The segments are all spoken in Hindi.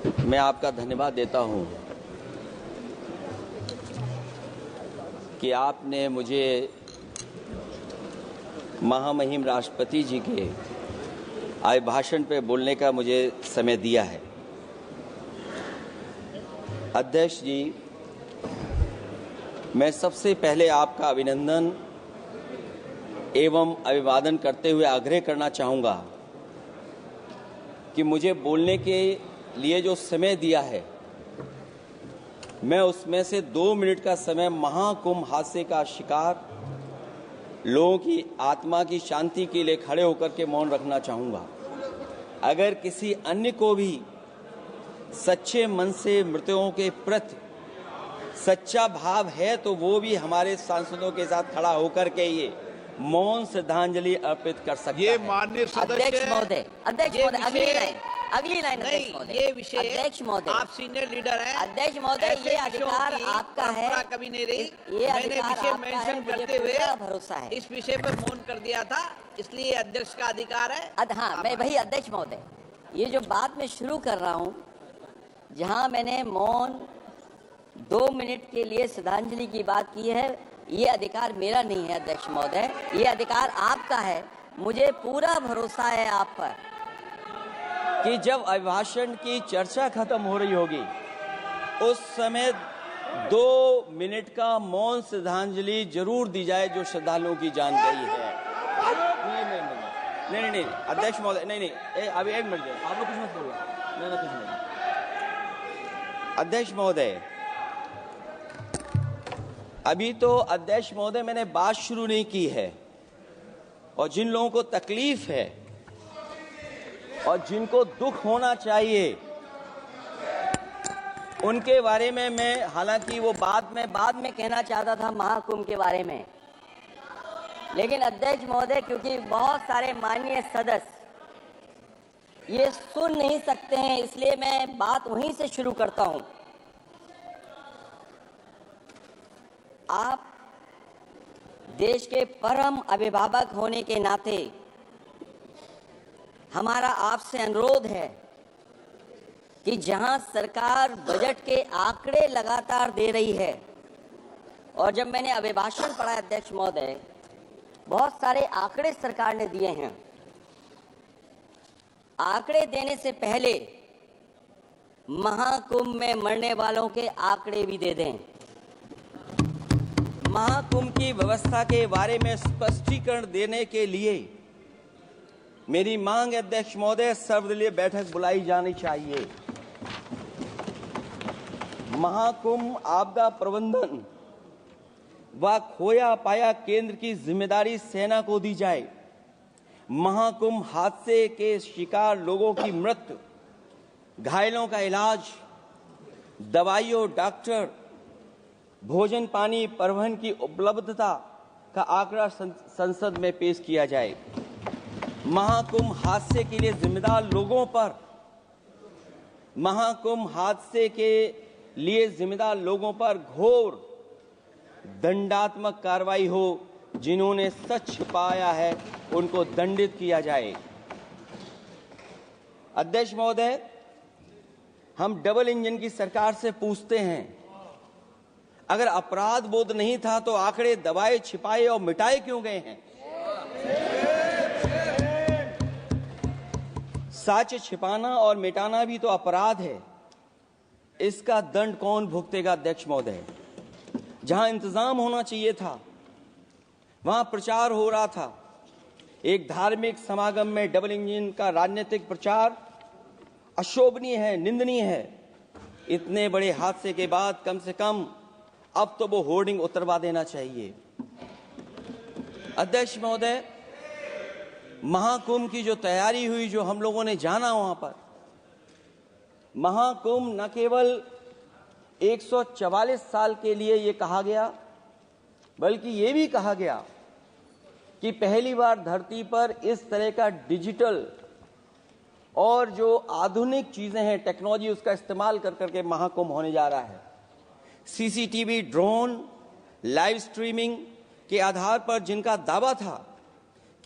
मैं आपका धन्यवाद देता हूं कि आपने मुझे महामहिम राष्ट्रपति जी के अभिभाषण पे बोलने का मुझे समय दिया है। अध्यक्ष जी, मैं सबसे पहले आपका अभिनंदन एवं अभिवादन करते हुए आग्रह करना चाहूँगा कि मुझे बोलने के लिए जो समय दिया है, मैं उसमें से 2 मिनट का समय महाकुंभ हादसे का शिकार लोगों की आत्मा की शांति के लिए खड़े होकर के मौन रखना चाहूँगा। अगर किसी अन्य को भी सच्चे मन से मृतकों के प्रति सच्चा भाव है तो वो भी हमारे सांसदों के साथ खड़ा होकर के ये मौन श्रद्धांजलि अर्पित कर सकता ये है। माननीय सदस्य अध्यक्ष महोदय, अगली लाइन अध्यक्ष महोदय, ये विषय अध्यक्ष महोदय, आप सीनियर लीडर हैं। अध्यक्ष महोदय, ये अधिकार आपका है, कभी नहीं रही। ये मैंने अधिकार विषय आपका है, मेंशन मुझे करते हुए पूरा भरोसा है। इस विषय पर मौन कर दिया था, इसलिए अध्यक्ष का अधिकार है। हाँ, मैं वही अध्यक्ष महोदय, ये जो बात मैं शुरू कर रहा हूँ, जहाँ मैंने मौन 2 मिनट के लिए श्रद्धांजलि की बात की है, ये अधिकार मेरा नहीं है अध्यक्ष महोदय, ये अधिकार आपका है। मुझे पूरा भरोसा है आप पर कि जब अभिभाषण की चर्चा खत्म हो रही होगी उस समय 2 मिनट का मौन श्रद्धांजलि जरूर दी जाए जो श्रद्धालुओं की जान गई है। नहीं अध्यक्ष महोदय, नहीं अभी 1 मिनट आप लोग कुछ मत बोलो। नहीं कुछ नहीं। अध्यक्ष महोदय, अभी तो अध्यक्ष महोदय मैंने बात शुरू नहीं की है, और जिन लोगों को तकलीफ है और जिनको दुख होना चाहिए उनके बारे में मैं, हालांकि वो बाद में कहना चाहता था महाकुंभ के बारे में, लेकिन अध्यक्ष महोदय क्योंकि बहुत सारे माननीय सदस्य ये सुन नहीं सकते हैं, इसलिए मैं बात वहीं से शुरू करता हूं। आप देश के परम अभिभावक होने के नाते हमारा आपसे अनुरोध है कि जहां सरकार बजट के आंकड़े लगातार दे रही है, और जब मैंने अभिभाषण पढ़ा अध्यक्ष महोदय, बहुत सारे आंकड़े सरकार ने दिए हैं। आंकड़े देने से पहले महाकुंभ में मरने वालों के आंकड़े भी दे दें। महाकुंभ की व्यवस्था के बारे में स्पष्टीकरण देने के लिए मेरी मांग अध्यक्ष महोदय, सर्वदलीय बैठक बुलाई जानी चाहिए। महाकुंभ आपदा प्रबंधन व खोया पाया केंद्र की जिम्मेदारी सेना को दी जाए। महाकुंभ हादसे के शिकार लोगों की मृत्यु, घायलों का इलाज, दवाइयों, डॉक्टर, भोजन पानी, परिवहन की उपलब्धता का आंकड़ा संसद में पेश किया जाए। महाकुंभ हादसे के लिए जिम्मेदार लोगों पर, महाकुंभ हादसे के लिए जिम्मेदार लोगों पर घोर दंडात्मक कार्रवाई हो। जिन्होंने सच छिपाया है उनको दंडित किया जाए। अध्यक्ष महोदय, हम डबल इंजन की सरकार से पूछते हैं, अगर अपराध बोध नहीं था तो आंकड़े दबाए, छिपाए और मिटाए क्यों गए हैं? सच छिपाना और मिटाना भी तो अपराध है। इसका दंड कौन भुगतेगा अध्यक्ष महोदय? जहां इंतजाम होना चाहिए था वहां प्रचार हो रहा था। एक धार्मिक समागम में डबल इंजन का राजनीतिक प्रचार अशोभनीय है, निंदनीय है। इतने बड़े हादसे के बाद कम से कम अब तो वो होर्डिंग उतरवा देना चाहिए। अध्यक्ष महोदय, महाकुंभ की जो तैयारी हुई, जो हम लोगों ने जाना वहां पर, महाकुंभ न केवल 144 साल के लिए ये कहा गया, बल्कि ये भी कहा गया कि पहली बार धरती पर इस तरह का डिजिटल और जो आधुनिक चीजें हैं, टेक्नोलॉजी, उसका इस्तेमाल कर करके महाकुंभ होने जा रहा है। सीसीटीवी, ड्रोन, लाइव स्ट्रीमिंग के आधार पर जिनका दावा था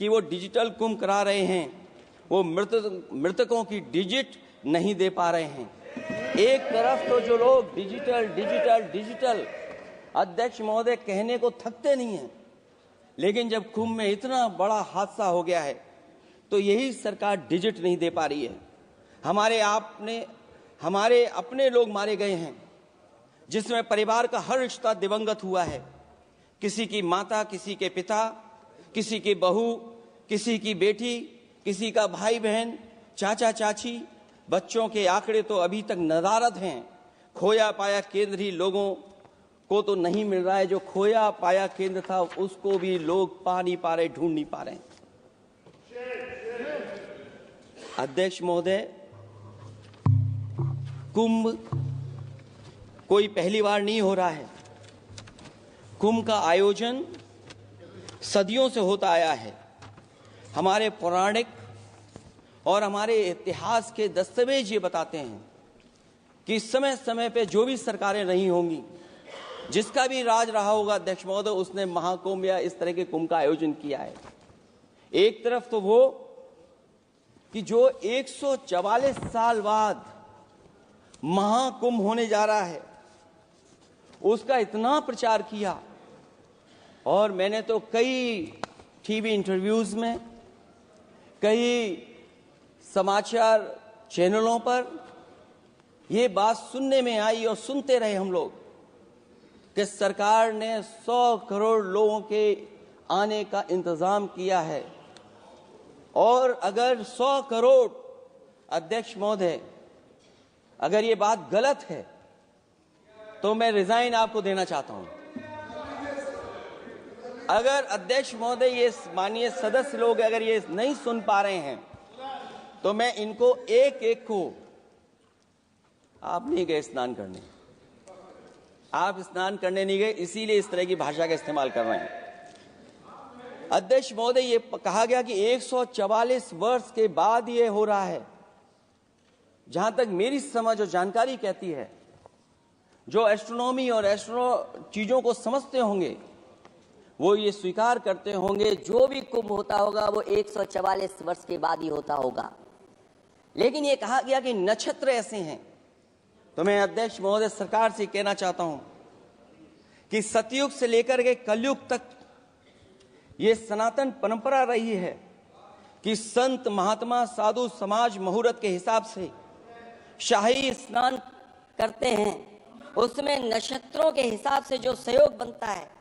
कि वो डिजिटल कुंभ करा रहे हैं, वो मृतकों की डिजिट नहीं दे पा रहे हैं। एक तरफ तो जो लोग डिजिटल डिजिटल डिजिटल अध्यक्ष महोदय कहने को थकते नहीं हैं, लेकिन जब कुंभ में इतना बड़ा हादसा हो गया है तो यही सरकार डिजिट नहीं दे पा रही है। हमारे अपने लोग मारे गए हैं, जिसमें परिवार का हर रिश्ता दिवंगत हुआ है। किसी की माता, किसी के पिता, किसी की बहू, किसी की बेटी, किसी का भाई बहन, चाचा चाची, बच्चों के आंकड़े तो अभी तक नदारद हैं। खोया पाया केंद्र ही लोगों को तो नहीं मिल रहा है, जो खोया पाया केंद्र था उसको भी लोग पा नहीं पा रहे, ढूंढ नहीं पा रहे। अध्यक्ष महोदय, कुंभ कोई पहली बार नहीं हो रहा है। कुंभ का आयोजन सदियों से होता आया है। हमारे पौराणिक और हमारे इतिहास के दस्तावेज ये बताते हैं कि समय समय पे जो भी सरकारें नहीं होंगी, जिसका भी राज रहा होगा अध्यक्ष महोदय, उसने महाकुंभ या इस तरह के कुंभ का आयोजन किया है। एक तरफ तो वो कि जो 144 साल बाद महाकुंभ होने जा रहा है, उसका इतना प्रचार किया, और मैंने तो कई टीवी इंटरव्यूज में, कई समाचार चैनलों पर ये बात सुनने में आई और सुनते रहे हम लोग कि सरकार ने 100 करोड़ लोगों के आने का इंतजाम किया है। और अगर 100 करोड़, अध्यक्ष महोदय, अगर ये बात गलत है तो मैं रिजाइन आपको देना चाहता हूं। अगर अध्यक्ष महोदय, ये माननीय सदस्य लोग अगर ये नहीं सुन पा रहे हैं तो मैं इनको एक एक को, आप नहीं गए स्नान करने, आप स्नान करने नहीं गए, इसीलिए इस तरह की भाषा का इस्तेमाल कर रहे हैं। अध्यक्ष महोदय, ये कहा गया कि 144 वर्ष के बाद ये हो रहा है। जहां तक मेरी समझ और जानकारी कहती है, जो एस्ट्रोनॉमी और एस्ट्रो चीजों को समझते होंगे वो ये स्वीकार करते होंगे, जो भी कुंभ होता होगा वो 144 वर्ष के बाद ही होता होगा। लेकिन ये कहा गया कि नक्षत्र ऐसे हैं, तो मैं अध्यक्ष महोदय सरकार से कहना चाहता हूं कि सतयुग से लेकर के कलयुग तक ये सनातन परंपरा रही है कि संत महात्मा साधु समाज मुहूर्त के हिसाब से शाही स्नान करते हैं। उसमें नक्षत्रों के हिसाब से जो सहयोग बनता है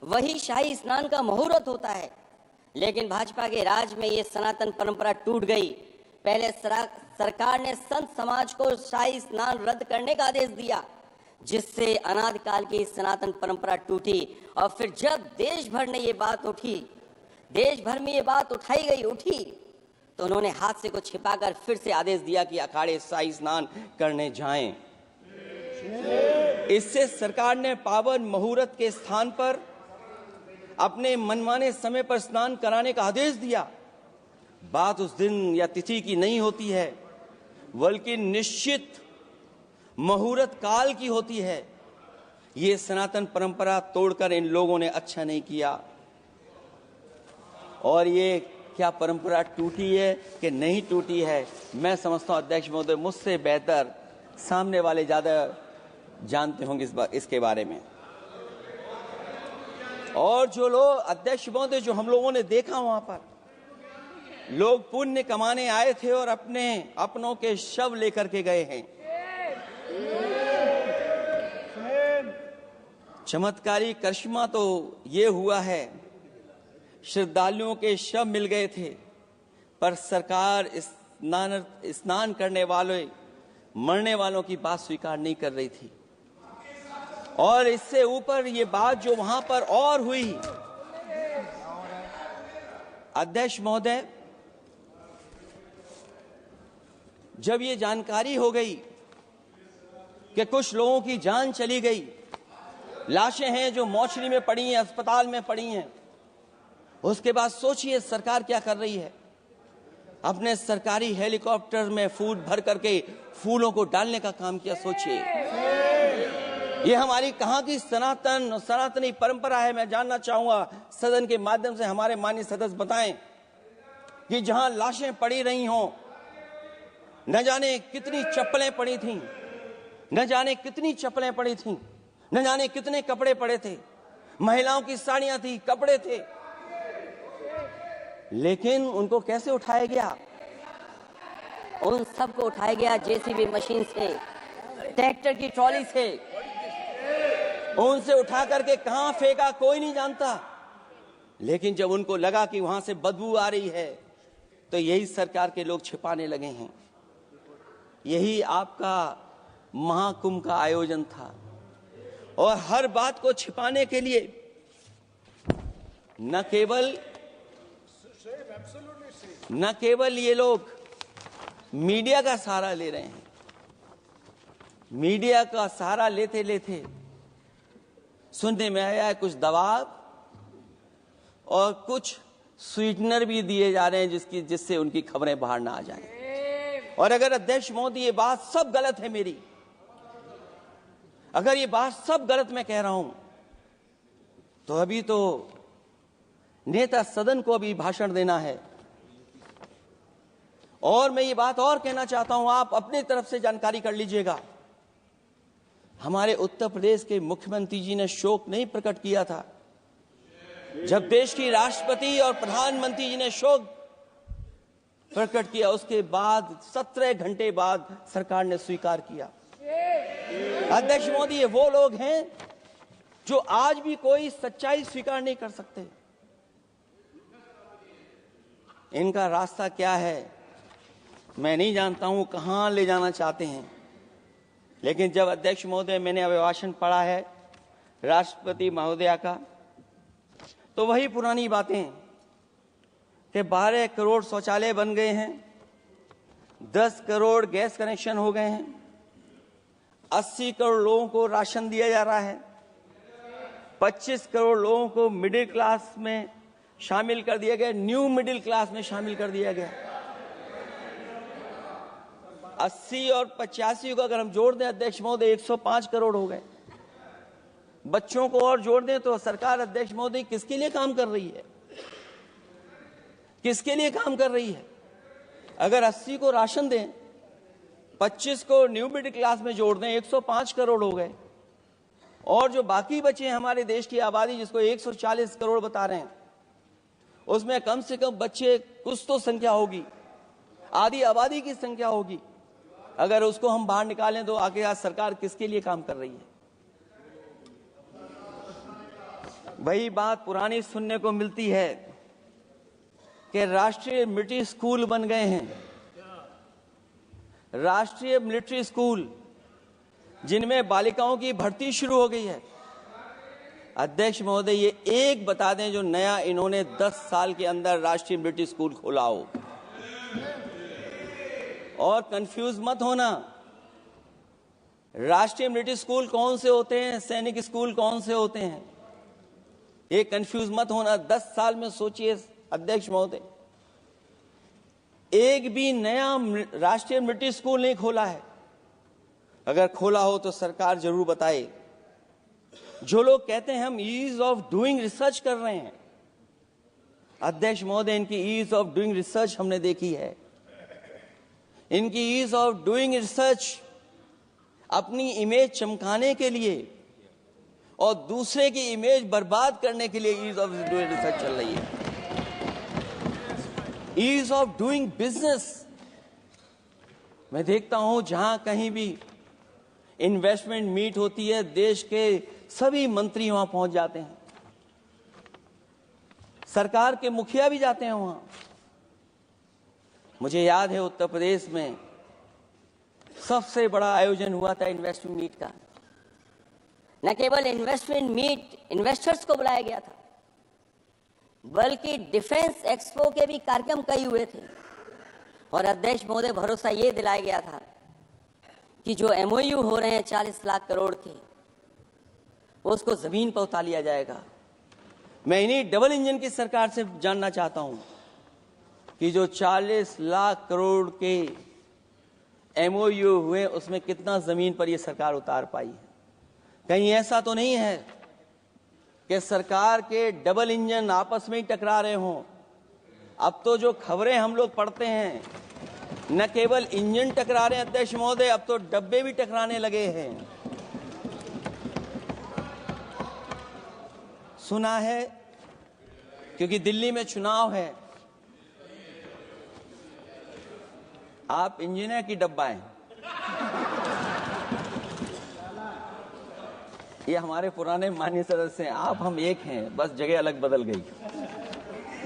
वही शाही स्नान का मुहूर्त होता है। लेकिन भाजपा के राज में ये सनातन परंपरा टूट गई। पहले सरकार ने संत समाज को शाही स्नान रद्द करने का आदेश दिया, जिससे अनादिकाल की सनातन परंपरा टूटी। और फिर जब देश भर में ये बात उठी, तो उन्होंने हादसे को छिपाकर फिर से आदेश दिया कि अखाड़े शाही स्नान करने जाएं। इससे सरकार ने पावन मुहूर्त के स्थान पर अपने मनमाने समय पर स्नान कराने का आदेश दिया। बात उस दिन या तिथि की नहीं होती है, बल्कि निश्चित मुहूर्त काल की होती है। ये सनातन परंपरा तोड़कर इन लोगों ने अच्छा नहीं किया। और ये क्या परंपरा टूटी है कि नहीं टूटी है, मैं समझता हूं अध्यक्ष महोदय मुझसे बेहतर सामने वाले ज्यादा जानते होंगे इसके बारे में। और जो लोग, अध्यक्ष महोदय, जो हम लोगों ने देखा वहां पर लोग पुण्य कमाने आए थे और अपनों के शव लेकर के गए हैं। चमत्कारी करिश्मा तो ये हुआ है, श्रद्धालुओं के शव मिल गए थे, पर सरकार स्नान करने वाले मरने वालों की बात स्वीकार नहीं कर रही थी। और इससे ऊपर ये बात जो वहां पर और हुई, अध्यक्ष महोदय, जब ये जानकारी हो गई कि कुछ लोगों की जान चली गई, लाशें हैं जो मोर्चरी में पड़ी हैं, अस्पताल में पड़ी हैं, उसके बाद सोचिए सरकार क्या कर रही है। अपने सरकारी हेलीकॉप्टर में फूड भर करके फूलों को डालने का काम किया। सोचिए ये हमारी कहां की सनातनी परंपरा है। मैं जानना चाहूंगा सदन के माध्यम से हमारे माननीय सदस्य बताएं कि जहां लाशें पड़ी रही हों, न जाने कितनी चप्पलें पड़ी थीं, न जाने कितनी चप्पलें पड़ी थीं, न जाने कितने कपड़े पड़े थे, महिलाओं की साड़ियां थी, कपड़े थे, लेकिन उनको कैसे उठाया गया? उन सबको उठाया गया जेसीबी मशीन से, ट्रैक्टर की ट्रॉली से। उनसे उठा करके कहां फेंका कोई नहीं जानता, लेकिन जब उनको लगा कि वहां से बदबू आ रही है तो यही सरकार के लोग छिपाने लगे हैं। यही आपका महाकुंभ का आयोजन था, और हर बात को छिपाने के लिए न केवल ये लोग मीडिया का सहारा ले रहे हैं, मीडिया का सहारा लेते लेते सुनने में आया है कुछ दबाव और कुछ स्वीटनर भी दिए जा रहे हैं जिससे उनकी खबरें बाहर ना आ जाएं। और अगर अध्यक्ष मोदी ये बात सब गलत है मेरी, अगर ये बात सब गलत मैं कह रहा हूं, तो अभी तो नेता सदन को अभी भाषण देना है। और मैं ये बात और कहना चाहता हूं, आप अपनी तरफ से जानकारी कर लीजिएगा। हमारे उत्तर प्रदेश के मुख्यमंत्री जी ने शोक नहीं प्रकट किया था। जब देश की राष्ट्रपति और प्रधानमंत्री जी ने शोक प्रकट किया, उसके बाद 17 घंटे बाद सरकार ने स्वीकार किया। अध्यक्ष मोदी, ये वो लोग हैं जो आज भी कोई सच्चाई स्वीकार नहीं कर सकते। इनका रास्ता क्या है मैं नहीं जानता हूं, कहां ले जाना चाहते हैं, लेकिन जब अध्यक्ष महोदय मैंने अभिभाषण पढ़ा है राष्ट्रपति महोदया का, तो वही पुरानी बातें कि 12 करोड़ शौचालय बन गए हैं, 10 करोड़ गैस कनेक्शन हो गए हैं, 80 करोड़ लोगों को राशन दिया जा रहा है, 25 करोड़ लोगों को मिडिल क्लास में शामिल कर दिया गया, न्यू मिडिल क्लास में शामिल कर दिया गया। 80 और 85 को अगर हम जोड़ दें अध्यक्ष महोदय 105 करोड़ हो गए। बच्चों को और जोड़ दें तो सरकार अध्यक्ष महोदय किसके लिए काम कर रही है? किसके लिए काम कर रही है? अगर 80 को राशन दें, 25 को न्यू मिडिल क्लास में जोड़ दें, 105 करोड़ हो गए। और जो बाकी बचे हमारे देश की आबादी जिसको 140 करोड़ बता रहे हैं, उसमें कम से कम बच्चे कुछ तो संख्या होगी, आधी आबादी की संख्या होगी। अगर उसको हम बाहर निकालें तो आगे आज सरकार किसके लिए काम कर रही है? वही बात पुरानी सुनने को मिलती है कि राष्ट्रीय मिलिट्री स्कूल बन गए हैं, राष्ट्रीय मिलिट्री स्कूल जिनमें बालिकाओं की भर्ती शुरू हो गई है। अध्यक्ष महोदय, ये एक बता दें जो नया इन्होंने 10 साल के अंदर राष्ट्रीय मिलिट्री स्कूल खोला हो। और कंफ्यूज मत होना, राष्ट्रीय मिलिट्री स्कूल कौन से होते हैं, सैनिक स्कूल कौन से होते हैं, ये कंफ्यूज मत होना। 10 साल में सोचिए अध्यक्ष महोदय, एक भी नया राष्ट्रीय मिलिट्री स्कूल नहीं खोला है। अगर खोला हो तो सरकार जरूर बताए। जो लोग कहते हैं हम ईज ऑफ डूइंग रिसर्च कर रहे हैं, अध्यक्ष महोदय इनकी ईज ऑफ डूइंग रिसर्च हमने देखी है। इनकी ईज ऑफ डूइंग रिसर्च अपनी इमेज चमकाने के लिए और दूसरे की इमेज बर्बाद करने के लिए ईज ऑफ डूइंग रिसर्च चल रही है। ईज ऑफ डूइंग बिजनेस, मैं देखता हूं जहां कहीं भी इन्वेस्टमेंट मीट होती है, देश के सभी मंत्री वहां पहुंच जाते हैं, सरकार के मुखिया भी जाते हैं वहां। मुझे याद है उत्तर प्रदेश में सबसे बड़ा आयोजन हुआ था इन्वेस्टमेंट मीट का। न केवल इन्वेस्टमेंट मीट इन्वेस्टर्स को बुलाया गया था, बल्कि डिफेंस एक्सपो के भी कार्यक्रम कई हुए थे। और अध्यक्ष महोदय भरोसा ये दिलाया गया था कि जो MOU हो रहे हैं 40 लाख करोड़ के, उसको जमीन पर उतार लिया जाएगा। मैं इन्हीं डबल इंजन की सरकार से जानना चाहता हूं कि जो 40 लाख करोड़ के MOU हुए उसमें कितना जमीन पर यह सरकार उतार पाई है। कहीं ऐसा तो नहीं है कि सरकार के डबल इंजन आपस में ही टकरा रहे हों। अब तो जो खबरें हम लोग पढ़ते हैं न केवल इंजन टकरा रहे हैं अध्यक्ष महोदय, अब तो डब्बे भी टकराने लगे हैं। सुना है क्योंकि दिल्ली में चुनाव है, आप इंजीनियर की डब्बा हैं। ये हमारे पुराने माननीय सदस्य हैं, आप हम एक हैं, बस जगह अलग बदल गई।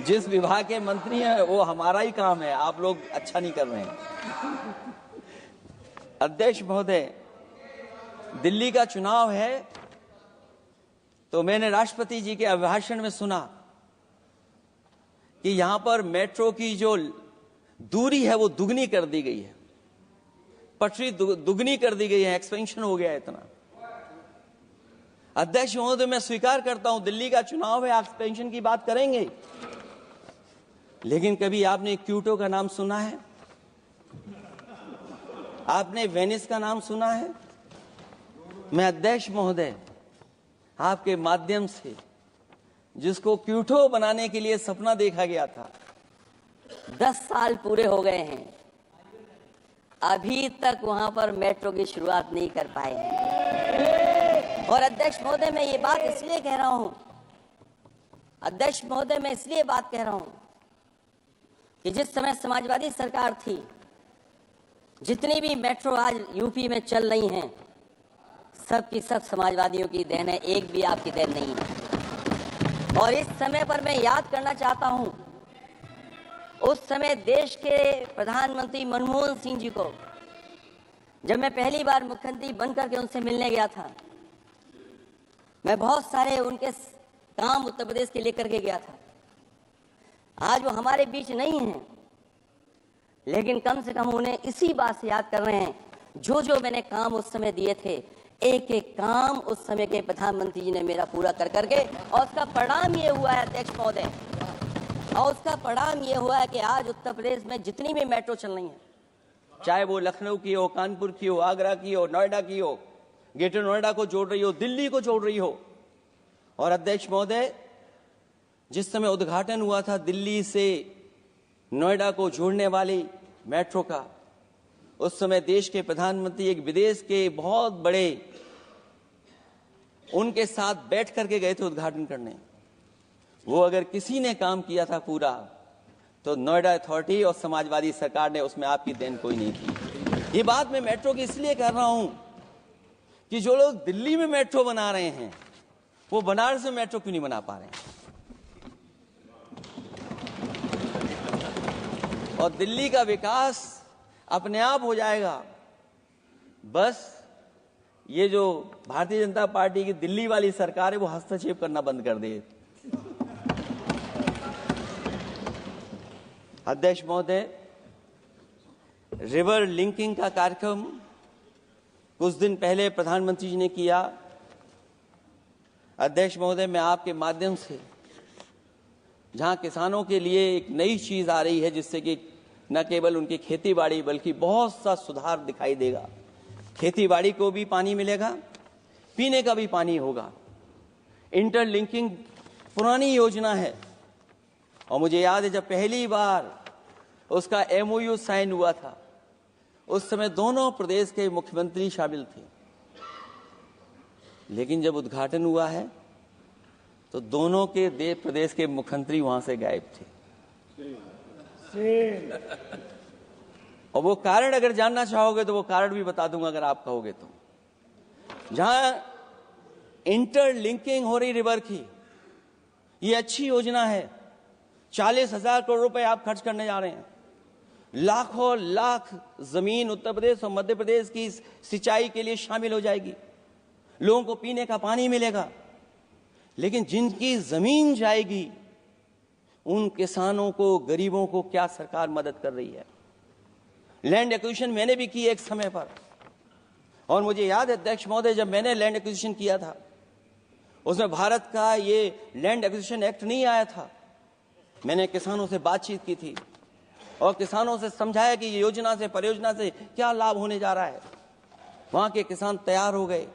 जिस विभाग के मंत्री हैं वो हमारा ही काम है, आप लोग अच्छा नहीं कर रहे हैं। अध्यक्ष महोदय, दिल्ली का चुनाव है तो मैंने राष्ट्रपति जी के अभिभाषण में सुना कि यहां पर मेट्रो की जो दूरी है वो दुगनी कर दी गई है, पटरी दुगनी कर दी गई है, एक्सपेंशन हो गया है इतना। अध्यक्ष महोदय, मैं स्वीकार करता हूं दिल्ली का चुनाव है, एक्सपेंशन की बात करेंगे, लेकिन कभी आपने क्यूटो का नाम सुना है? आपने वेनिस का नाम सुना है? मैं अध्यक्ष महोदय आपके माध्यम से, जिसको क्यूटो बनाने के लिए सपना देखा गया था, 10 साल पूरे हो गए हैं, अभी तक वहां पर मेट्रो की शुरुआत नहीं कर पाए हैं। और अध्यक्ष महोदय, मैं ये बात इसलिए कह रहा हूं, अध्यक्ष महोदय मैं इसलिए बात कह रहा हूं कि जिस समय समाजवादी सरकार थी, जितनी भी मेट्रो आज यूपी में चल रही हैं, सब की सब समाजवादियों की देन है, एक भी आपकी देन नहीं है। और इस समय पर मैं याद करना चाहता हूं, उस समय देश के प्रधानमंत्री मनमोहन सिंह जी को जब मैं पहली बार मुख्यमंत्री बनकर के उनसे मिलने गया था, मैं बहुत सारे उनके काम उत्तर प्रदेश के लेकर के गया था। आज वो हमारे बीच नहीं हैं, लेकिन कम से कम उन्हें इसी बात से याद कर रहे हैं, जो जो मैंने काम उस समय दिए थे, एक एक काम उस समय के प्रधानमंत्री जी ने मेरा पूरा कर करके, और उसका परिणाम ये हुआ है अध्यक्ष महोदय, और उसका परिणाम ये हुआ है कि आज उत्तर प्रदेश में जितनी भी मेट्रो चल रही है, चाहे वो लखनऊ की हो, कानपुर की हो, आगरा की हो, नोएडा की हो, ग्रेटर नोएडा को जोड़ रही हो, दिल्ली को जोड़ रही हो। और अध्यक्ष महोदय, जिस समय उद्घाटन हुआ था दिल्ली से नोएडा को जोड़ने वाली मेट्रो का, उस समय देश के प्रधानमंत्री एक विदेश के बहुत बड़े उनके साथ बैठ करके गए थे उद्घाटन करने। वो अगर किसी ने काम किया था पूरा, तो नोएडा अथॉरिटी और समाजवादी सरकार ने, उसमें आपकी देन कोई नहीं थी। ये बात मैं मेट्रो की इसलिए कर रहा हूं कि जो लोग दिल्ली में मेट्रो बना रहे हैं, वो बनारस में मेट्रो क्यों नहीं बना पा रहे हैं? और दिल्ली का विकास अपने आप हो जाएगा, बस ये जो भारतीय जनता पार्टी की दिल्ली वाली सरकार है वो हस्तक्षेप करना बंद कर दे। अध्यक्ष महोदय, रिवर लिंकिंग का कार्यक्रम कुछ दिन पहले प्रधानमंत्री जी ने किया। अध्यक्ष महोदय, मैं आपके माध्यम से, जहां किसानों के लिए एक नई चीज आ रही है, जिससे कि न केवल उनकी खेती बाड़ी बल्कि बहुत सा सुधार दिखाई देगा। खेती बाड़ी को भी पानी मिलेगा, पीने का भी पानी होगा। इंटरलिंकिंग पुरानी योजना है, और मुझे याद है जब पहली बार उसका MOU साइन हुआ था, उस समय दोनों प्रदेश के मुख्यमंत्री शामिल थे, लेकिन जब उद्घाटन हुआ है तो दोनों के प्रदेश के मुख्यमंत्री वहां से गायब थे। और वो कारण अगर जानना चाहोगे तो वो कारण भी बता दूंगा अगर आप कहोगे तो। जहां इंटरलिंकिंग हो रही रिवर की, ये अच्छी योजना है। 40,000 करोड़ रुपए आप खर्च करने जा रहे हैं। लाखों लाख जमीन उत्तर प्रदेश और मध्य प्रदेश की सिंचाई के लिए शामिल हो जाएगी। लोगों को पीने का पानी मिलेगा। लेकिन जिनकी जमीन जाएगी, उन किसानों को, गरीबों को क्या सरकार मदद कर रही है? लैंड एक्विजिशन मैंने भी की एक समय पर, और मुझे याद है अध्यक्ष महोदय, जब मैंने लैंड एक्विजिशन किया था, उसमें भारत का ये लैंड एक्विजिशन एक्ट नहीं आया था। मैंने किसानों से बातचीत की थी और किसानों से समझाया कि ये योजना से, परियोजना से क्या लाभ होने जा रहा है। वहां के किसान तैयार हो गए,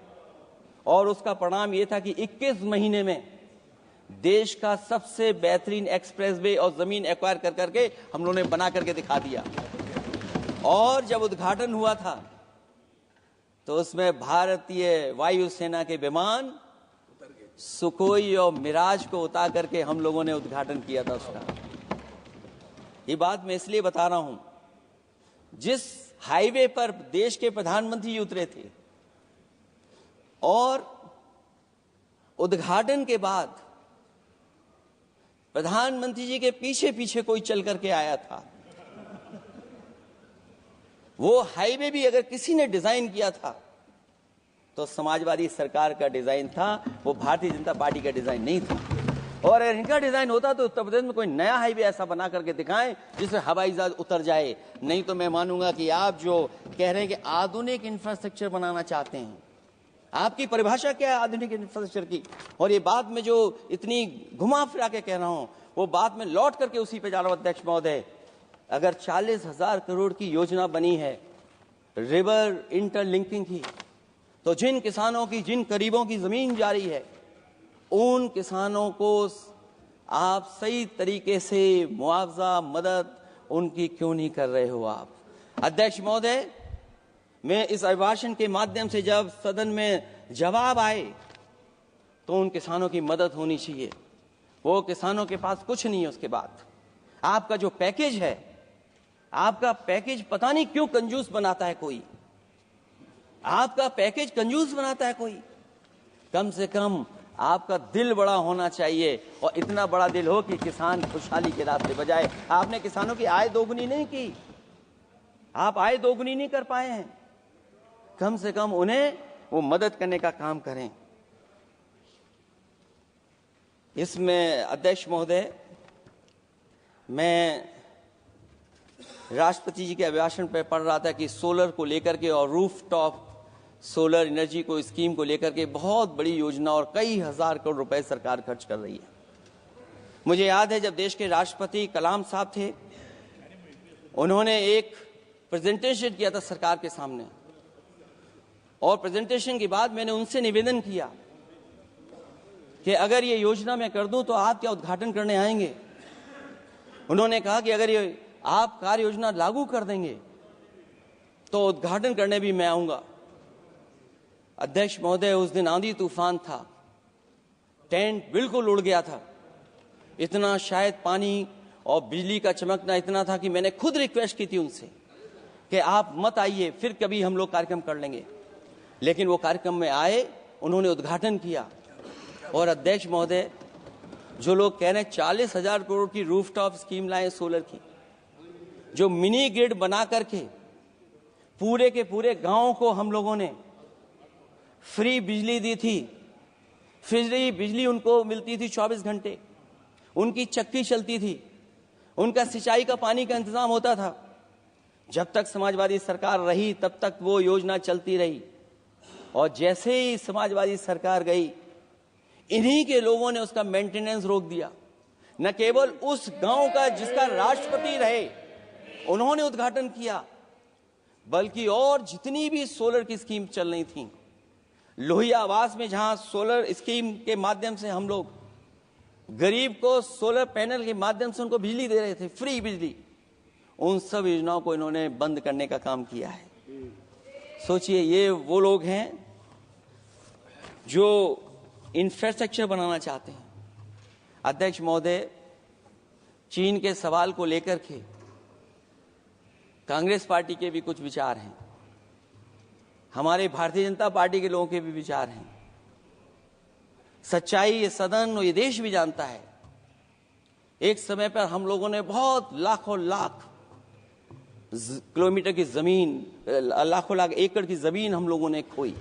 और उसका परिणाम ये था कि 21 महीने में देश का सबसे बेहतरीन एक्सप्रेसवे और जमीन एक्वायर कर करके हम लोगों ने बना करके दिखा दिया। और जब उद्घाटन हुआ था तो उसमें भारतीय वायुसेना के विमान सुखोई और मिराज को उतार करके हम लोगों ने उद्घाटन किया था उसका। ये बात मैं इसलिए बता रहा हूं, जिस हाईवे पर देश के प्रधानमंत्री जी उतरे थे और उद्घाटन के बाद प्रधानमंत्री जी के पीछे पीछे कोई चल करके आया था, वो हाईवे भी अगर किसी ने डिजाइन किया था तो समाजवादी सरकार का डिजाइन था, वो भारतीय जनता पार्टी का डिजाइन नहीं था। और अगर इनका डिजाइन होता तो उत्तर प्रदेश में कोई नया हाईवे ऐसा बना करके दिखाएं जिससे हवाई जहाज उतर जाए। नहीं तो मैं मानूंगा कि आप जो कह रहे हैं कि आधुनिक इंफ्रास्ट्रक्चर बनाना चाहते हैं, आपकी परिभाषा क्या है आधुनिक इंफ्रास्ट्रक्चर की? और ये बात में जो इतनी घुमा फिरा के कह रहा हूं, वो बात में लौट करके उसी पे जा रहा हूं। अध्यक्ष महोदय, अगर 40,000 करोड़ की योजना बनी है रिवर इंटरलिंकिंग की, तो जिन किसानों की, जिन गरीबों की जमीन जा रही है, उन किसानों को आप सही तरीके से मुआवजा, मदद उनकी क्यों नहीं कर रहे हो आप? अध्यक्ष महोदय, मैं इस अभिभाषण के माध्यम से जब सदन में जवाब आए तो उन किसानों की मदद होनी चाहिए। वो किसानों के पास कुछ नहीं है। उसके बाद आपका जो पैकेज है, आपका पैकेज पता नहीं क्यों कंजूस बनाता है कोई, आपका पैकेज कंजूस बनाता है कोई। कम से कम आपका दिल बड़ा होना चाहिए, और इतना बड़ा दिल हो कि किसान खुशहाली के रास्ते बजाए। आपने किसानों की आय दोगुनी नहीं की, आप आय दोगुनी नहीं कर पाए हैं। कम से कम उन्हें वो मदद करने का काम करें। इसमें अध्यक्ष महोदय, मैं राष्ट्रपति जी के अभिभाषण पर पढ़ रहा था कि सोलर को लेकर के और रूफ टॉप सोलर एनर्जी को, स्कीम को लेकर के बहुत बड़ी योजना और कई हजार करोड़ रुपए सरकार खर्च कर रही है। मुझे याद है जब देश के राष्ट्रपति कलाम साहब थे, उन्होंने एक प्रेजेंटेशन किया था सरकार के सामने, और प्रेजेंटेशन के बाद मैंने उनसे निवेदन किया कि अगर ये योजना मैं कर दूं तो आप क्या उद्घाटन करने आएंगे? उन्होंने कहा कि अगर ये आप कार्य योजना लागू कर देंगे तो उद्घाटन करने भी मैं आऊंगा। अध्यक्ष महोदय, उस दिन आंधी तूफान था, टेंट बिल्कुल उड़ गया था, इतना शायद पानी और बिजली का चमकना इतना था कि मैंने खुद रिक्वेस्ट की थी उनसे कि आप मत आइए, फिर कभी हम लोग कार्यक्रम कर लेंगे। लेकिन वो कार्यक्रम में आए, उन्होंने उद्घाटन किया। और अध्यक्ष महोदय, जो लोग कह रहे हैं 40,000 करोड़ की रूफटॉप स्कीम लाए सोलर की, जो मिनी ग्रिड बना करके पूरे के पूरे गांव को हम लोगों ने फ्री बिजली दी थी। फ्री बिजली उनको मिलती थी 24 घंटे, उनकी चक्की चलती थी, उनका सिंचाई का पानी का इंतजाम होता था। जब तक समाजवादी सरकार रही तब तक वो योजना चलती रही, और जैसे ही समाजवादी सरकार गई, इन्हीं के लोगों ने उसका मेंटेनेंस रोक दिया। न केवल उस गांव का जिसका राष्ट्रपति रहे उन्होंने उद्घाटन किया, बल्कि और जितनी भी सोलर की स्कीम चल रही थी, लोहिया आवास में जहां सोलर स्कीम के माध्यम से हम लोग गरीब को सोलर पैनल के माध्यम से उनको बिजली दे रहे थे, फ्री बिजली, उन सब योजनाओं को इन्होंने बंद करने का काम किया है। सोचिए, ये वो लोग हैं जो इंफ्रास्ट्रक्चर बनाना चाहते हैं। अध्यक्ष महोदय, चीन के सवाल को लेकर के कांग्रेस पार्टी के भी कुछ विचार हैं, हमारे भारतीय जनता पार्टी के लोगों के भी विचार हैं। सच्चाई ये सदन और ये देश भी जानता है, एक समय पर हम लोगों ने बहुत लाखों लाख किलोमीटर की जमीन, लाखों लाख एकड़ की जमीन हम लोगों ने खोई,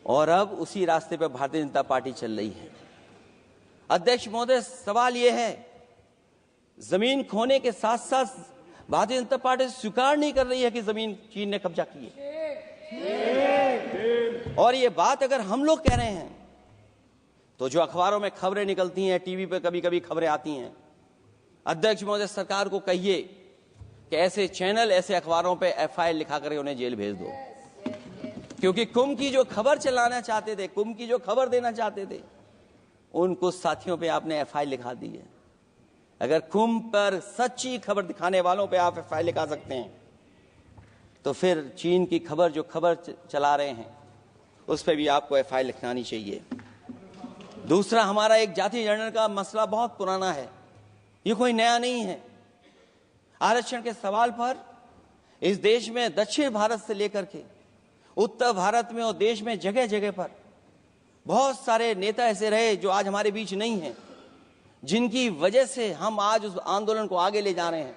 और अब उसी रास्ते पर भारतीय जनता पार्टी चल रही है। अध्यक्ष महोदय, सवाल यह है, जमीन खोने के साथ साथ भारतीय जनता पार्टी स्वीकार नहीं कर रही है कि जमीन चीन ने कब्जा की है। और ये बात अगर हम लोग कह रहे हैं तो जो अखबारों में खबरें निकलती हैं, टीवी पे कभी कभी खबरें आती हैं, अध्यक्ष महोदय सरकार को कहिए कि ऐसे चैनल, ऐसे अखबारों पे FIR लिखा करके उन्हें जेल भेज दो, क्योंकि कुंभ की जो खबर चलाना चाहते थे, कुंभ की जो खबर देना चाहते थे, उन कुछ साथियों पे आपने FIR लिखा दी है। अगर कुंभ पर सच्ची खबर दिखाने वालों पे आप एफआईआर लिखा सकते हैं, तो फिर चीन की खबर जो खबर चला रहे हैं उस पर भी आपको एफआईआर लिखवानी चाहिए। दूसरा, हमारा एक जाति जनगणना का मसला बहुत पुराना है, ये कोई नया नहीं है। आरक्षण के सवाल पर इस देश में दक्षिण भारत से लेकर के उत्तर भारत में और देश में जगह जगह पर बहुत सारे नेता ऐसे रहे जो आज हमारे बीच नहीं हैं, जिनकी वजह से हम आज उस आंदोलन को आगे ले जा रहे हैं।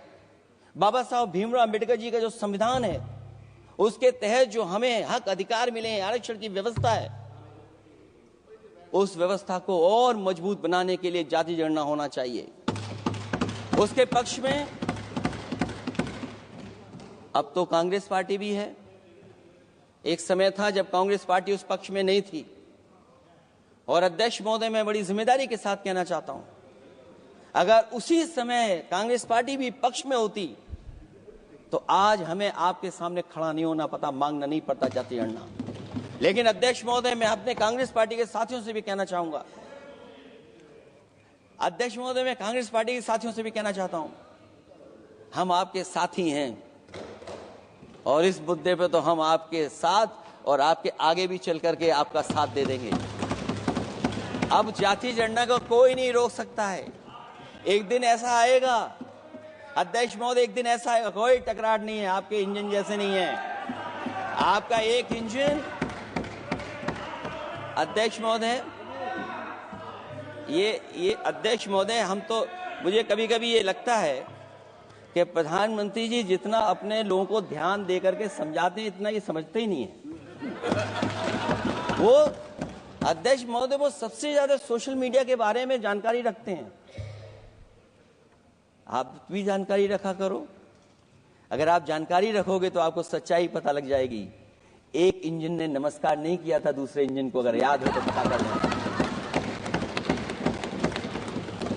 बाबा साहब भीमराव अम्बेडकर जी का जो संविधान है, उसके तहत जो हमें हक अधिकार मिले हैं, आरक्षण की व्यवस्था है, उस व्यवस्था को और मजबूत बनाने के लिए जाति जनगणना होना चाहिए। उसके पक्ष में अब तो कांग्रेस पार्टी भी है। एक समय था जब कांग्रेस पार्टी उस पक्ष में नहीं थी। और अध्यक्ष महोदय, मैं बड़ी जिम्मेदारी के साथ कहना चाहता हूं, अगर उसी समय कांग्रेस पार्टी भी पक्ष में होती तो आज हमें आपके सामने खड़ा नहीं होना पता, मांगना नहीं पड़ता जाति जनगणना। लेकिन अध्यक्ष महोदय, मैं अपने कांग्रेस पार्टी के साथियों से भी कहना चाहूंगा, अध्यक्ष महोदय, मैं कांग्रेस पार्टी के साथियों से भी कहना चाहता हूं, हम आपके साथी हैं और इस मुद्दे पे तो हम आपके साथ और आपके आगे भी चल करके आपका साथ दे देंगे। अब जाति जनगणना को कोई नहीं रोक सकता है। एक दिन ऐसा आएगा अध्यक्ष महोदय, एक दिन ऐसा आएगा, कोई टकरार नहीं है, आपके इंजन जैसे नहीं है। आपका एक इंजन, अध्यक्ष महोदय, ये अध्यक्ष महोदय, हम तो, मुझे कभी कभी ये लगता है कि प्रधानमंत्री जी जितना अपने लोगों को ध्यान दे करके समझाते हैं, इतना ये समझते ही नहीं है। वो अध्यक्ष महोदय, वो सबसे ज्यादा सोशल मीडिया के बारे में जानकारी रखते हैं। आप भी जानकारी रखा करो। अगर आप जानकारी रखोगे तो आपको सच्चाई पता लग जाएगी। एक इंजन ने नमस्कार नहीं किया था दूसरे इंजन को, अगर याद हो तो पता कर लें।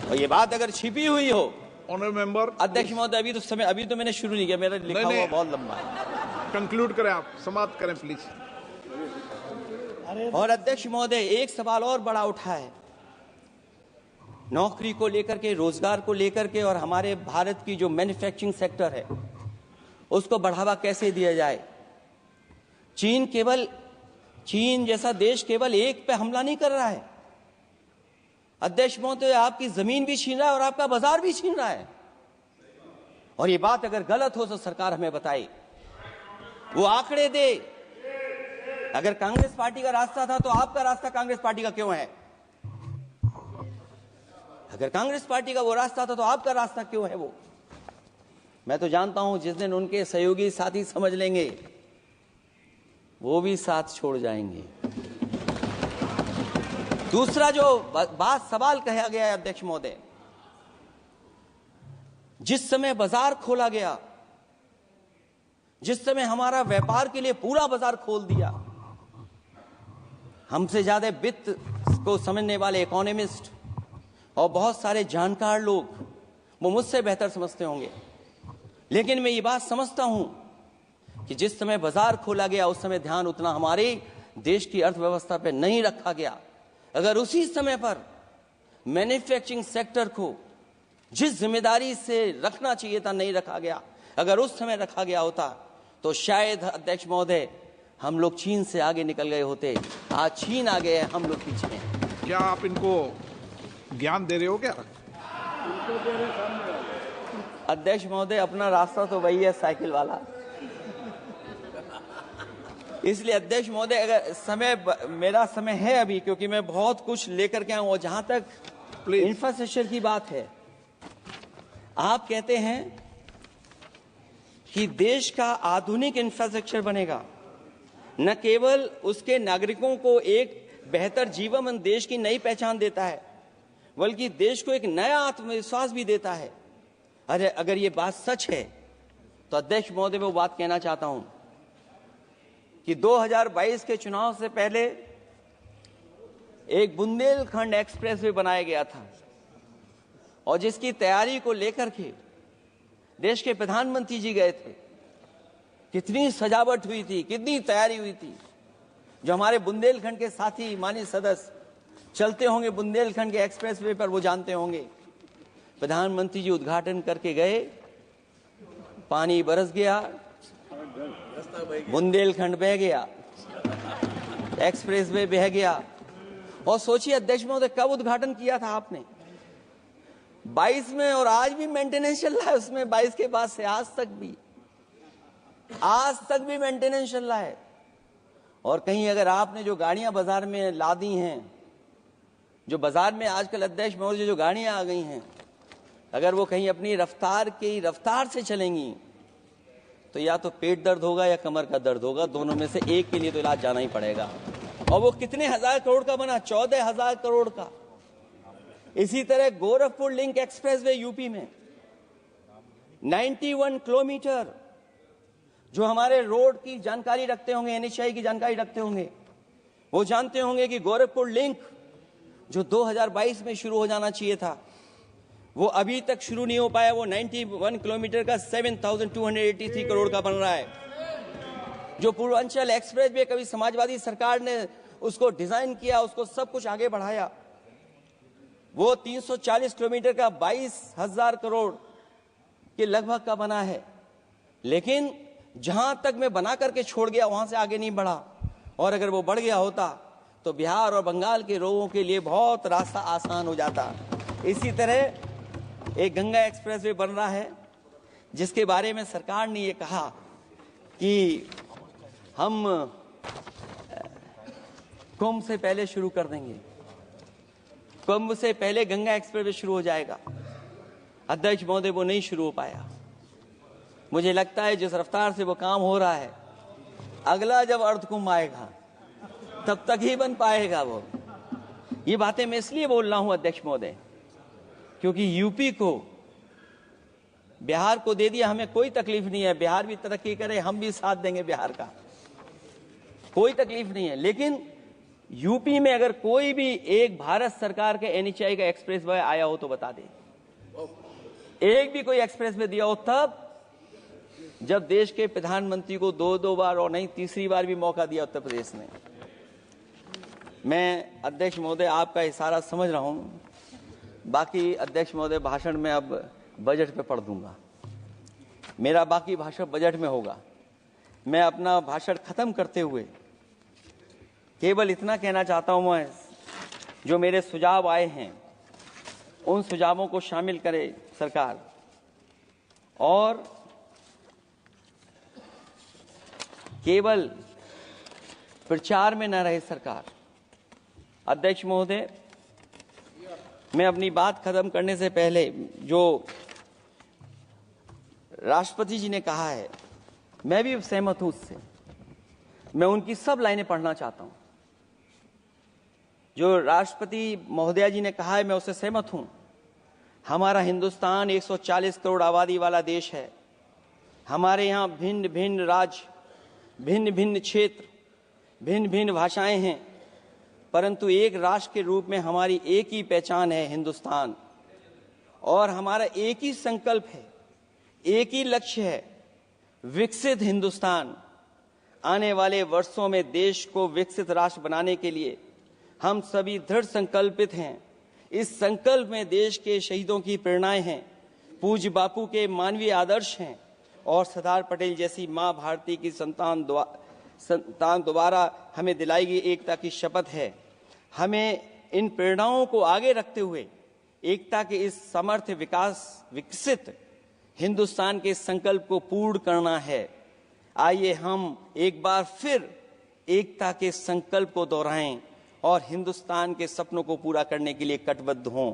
और ये बात अगर छिपी हुई हो, ऑनरेबल मेंबर, अध्यक्ष महोदय, अभी तो मैंने शुरू नहीं किया, मेरा लिखा हुआ बहुत लंबा है। कंक्लूड करें, आप समाप्त करें प्लीज। और अध्यक्ष महोदय, एक सवाल और बड़ा उठा है, नौकरी को लेकर के, रोजगार को लेकर के, और हमारे भारत की जो मैन्युफैक्चरिंग सेक्टर है उसको बढ़ावा कैसे दिया जाए। चीन जैसा देश केवल एक पे हमला नहीं कर रहा है अध्यक्ष महोदय, आपकी जमीन भी छीन रहा है और आपका बाजार भी छीन रहा है। और ये बात अगर गलत हो तो सरकार हमें बताए, वो आंकड़े दे। अगर कांग्रेस पार्टी का रास्ता था तो आपका रास्ता कांग्रेस पार्टी का क्यों है? अगर कांग्रेस पार्टी का वो रास्ता था तो आपका रास्ता क्यों है वो? मैं तो जानता हूं जिस दिन उनके सहयोगी साथी समझ लेंगे, वो भी साथ छोड़ जाएंगे। दूसरा जो सवाल कहा गया है अध्यक्ष महोदय, जिस समय बाजार खोला गया, जिस समय हमारा व्यापार के लिए पूरा बाजार खोल दिया, हमसे ज्यादा वित्त को समझने वाले इकोनॉमिस्ट और बहुत सारे जानकार लोग, वो मुझसे बेहतर समझते होंगे, लेकिन मैं ये बात समझता हूं कि जिस समय बाजार खोला गया उस समय ध्यान उतना हमारे देश की अर्थव्यवस्था पर नहीं रखा गया। अगर उसी समय पर मैन्युफैक्चरिंग सेक्टर को जिस जिम्मेदारी से रखना चाहिए था नहीं रखा गया, अगर उस समय रखा गया होता तो शायद अध्यक्ष महोदय हम लोग चीन से आगे निकल गए होते। आज चीन आ गए, हम लोग पीछे हैं। क्या आप इनको ज्ञान दे रहे हो क्या? अध्यक्ष महोदय, अपना रास्ता तो वही है, साइकिल वाला। इसलिए अध्यक्ष महोदय, अगर मेरा समय है अभी, क्योंकि मैं बहुत कुछ लेकर के आऊं, और जहां तक इंफ्रास्ट्रक्चर की बात है, आप कहते हैं कि देश का आधुनिक इंफ्रास्ट्रक्चर बनेगा, न केवल उसके नागरिकों को एक बेहतर जीवन देश की नई पहचान देता है, बल्कि देश को एक नया आत्मविश्वास भी देता है। अरे अगर ये बात सच है तो अध्यक्ष महोदय, मैं वो बात कहना चाहता हूं कि 2022 के चुनाव से पहले एक बुंदेलखंड एक्सप्रेस वे बनाया गया था, और जिसकी तैयारी को लेकर के देश के प्रधानमंत्री जी गए थे। कितनी सजावट हुई थी, कितनी तैयारी हुई थी। जो हमारे बुंदेलखंड के साथी माननीय सदस्य चलते होंगे बुंदेलखंड के एक्सप्रेस वे पर, वो जानते होंगे प्रधानमंत्री जी उद्घाटन करके गए, पानी बरस गया, बुंदेलखंड बह गया, एक्सप्रेसवे बह गया। और सोचिए अध्यक्ष महोदय, कब उद्घाटन किया था आपने? 22 में, और आज भी मेंटेनेंस चल रहा है उसमें। 22 के बाद से आज तक भी मेंटेनेंस चल रहा है। और कहीं अगर आपने जो गाड़ियां बाजार में ला दी हैं, जो बाजार में आजकल अध्यक्ष महोदय जो गाड़ियां आ गई हैं, अगर वो कहीं अपनी रफ्तार से चलेंगी तो या तो पेट दर्द होगा या कमर का दर्द होगा, दोनों में से एक के लिए तो इलाज जाना ही पड़ेगा। और वो कितने हजार करोड़ का बना? 14,000 करोड़ का। इसी तरह गोरखपुर लिंक एक्सप्रेसवे यूपी में 91 किलोमीटर, जो हमारे रोड की जानकारी रखते होंगे, NHAI की जानकारी रखते होंगे, वो जानते होंगे कि गोरखपुर लिंक जो 2022 में शुरू हो जाना चाहिए था, वो अभी तक शुरू नहीं हो पाया। वो 91 किलोमीटर का 7,283 करोड़ का बन रहा है। जो पूर्वांचल एक्सप्रेस वे, कभी समाजवादी सरकार ने उसको डिजाइन किया, उसको सब कुछ आगे बढ़ाया, वो 340 किलोमीटर का 22,000 करोड़ के लगभग का बना है। लेकिन जहां तक मैं बना करके छोड़ गया वहां से आगे नहीं बढ़ा। और अगर वो बढ़ गया होता तो बिहार और बंगाल के लोगों के लिए बहुत रास्ता आसान हो जाता। इसी तरह एक गंगा एक्सप्रेसवे बन रहा है, जिसके बारे में सरकार ने ये कहा कि हम कुंभ से पहले शुरू कर देंगे, कुंभ से पहले गंगा एक्सप्रेसवे शुरू हो जाएगा। अध्यक्ष महोदय, वो नहीं शुरू हो पाया। मुझे लगता है जिस रफ्तार से वो काम हो रहा है, अगला जब अर्ध कुंभ आएगा तब तक ही बन पाएगा वो। ये बातें मैं इसलिए बोल रहा हूं अध्यक्ष महोदय, क्योंकि यूपी को बिहार को दे दिया, हमें कोई तकलीफ नहीं है। बिहार भी तरक्की करे, हम भी साथ देंगे बिहार का, कोई तकलीफ नहीं है। लेकिन यूपी में अगर कोई भी एक भारत सरकार के NHAI का एक्सप्रेस वे आया हो तो बता दे। एक भी कोई एक्सप्रेस वे दिया हो तब, जब देश के प्रधानमंत्री को 2 बार और नहीं तीसरी बार भी मौका दिया उत्तर प्रदेश ने। मैं अध्यक्ष महोदय आपका इशारा समझ रहा हूं, बाकी अध्यक्ष महोदय भाषण में अब बजट पे पढ़ दूंगा। मेरा बाकी भाषण बजट में होगा। मैं अपना भाषण खत्म करते हुए केवल इतना कहना चाहता हूं, मैं जो मेरे सुझाव आए हैं उन सुझावों को शामिल करे सरकार, और केवल प्रचार में न रहे सरकार। अध्यक्ष महोदय, मैं अपनी बात खत्म करने से पहले जो राष्ट्रपति जी ने कहा है, मैं भी सहमत हूं उससे। मैं उनकी सब लाइनें पढ़ना चाहता हूं। जो राष्ट्रपति महोदया जी ने कहा है, मैं उससे सहमत हूं। हमारा हिंदुस्तान 140 करोड़ आबादी वाला देश है। हमारे यहाँ भिन्न भिन्न राज्य, भिन्न भिन्न क्षेत्र, भिन्न भिन्न भाषाएं हैं, परंतु एक राष्ट्र के रूप में हमारी एक ही पहचान है, हिंदुस्तान। और हमारा एक ही संकल्प है, एक ही लक्ष्य है, विकसित हिंदुस्तान। आने वाले वर्षों में देश को विकसित राष्ट्र बनाने के लिए हम सभी दृढ़ संकल्पित हैं। इस संकल्प में देश के शहीदों की प्रेरणाएं हैं, पूज्य बापू के मानवीय आदर्श हैं, और सरदार पटेल जैसी मां भारती की संतान द्वारा हमें दिलाई गई एकता की शपथ है। हमें इन प्रेरणाओं को आगे रखते हुए एकता के इस समर्थ विकसित हिंदुस्तान के संकल्प को पूर्ण करना है। आइए हम एक बार फिर एकता के संकल्प को दोहराएं और हिंदुस्तान के सपनों को पूरा करने के लिए कटिबद्ध हों।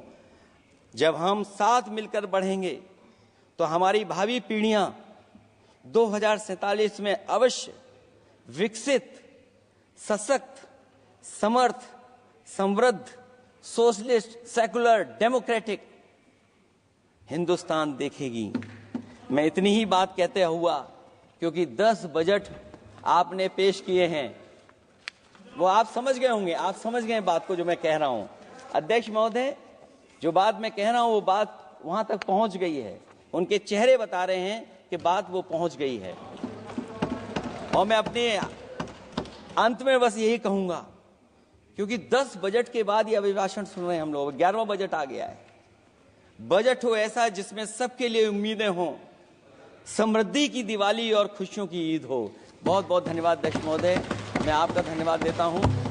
जब हम साथ मिलकर बढ़ेंगे तो हमारी भावी पीढ़ियां 2047 में अवश्य विकसित, सशक्त, समर्थ, समृद्ध, सोशलिस्ट, सेकुलर, डेमोक्रेटिक हिंदुस्तान देखेगी। मैं इतनी ही बात कहते हुआ, क्योंकि 10 बजट आपने पेश किए हैं, वो आप समझ गए होंगे, आप समझ गए बात को जो मैं कह रहा हूं। अध्यक्ष महोदय, जो बात मैं कह रहा हूं वो बात वहां तक पहुंच गई है। उनके चेहरे बता रहे हैं कि बात वो पहुंच गई है। और मैं अपने अंत में बस यही कहूंगा, क्योंकि 10 बजट के बाद ये अभिभाषण सुन रहे हैं हम लोग, 11वां बजट आ गया है। बजट हो ऐसा जिसमें सबके लिए उम्मीदें हों, समृद्धि की दिवाली और खुशियों की ईद हो। बहुत बहुत धन्यवाद अध्यक्ष महोदय, मैं आपका धन्यवाद देता हूं।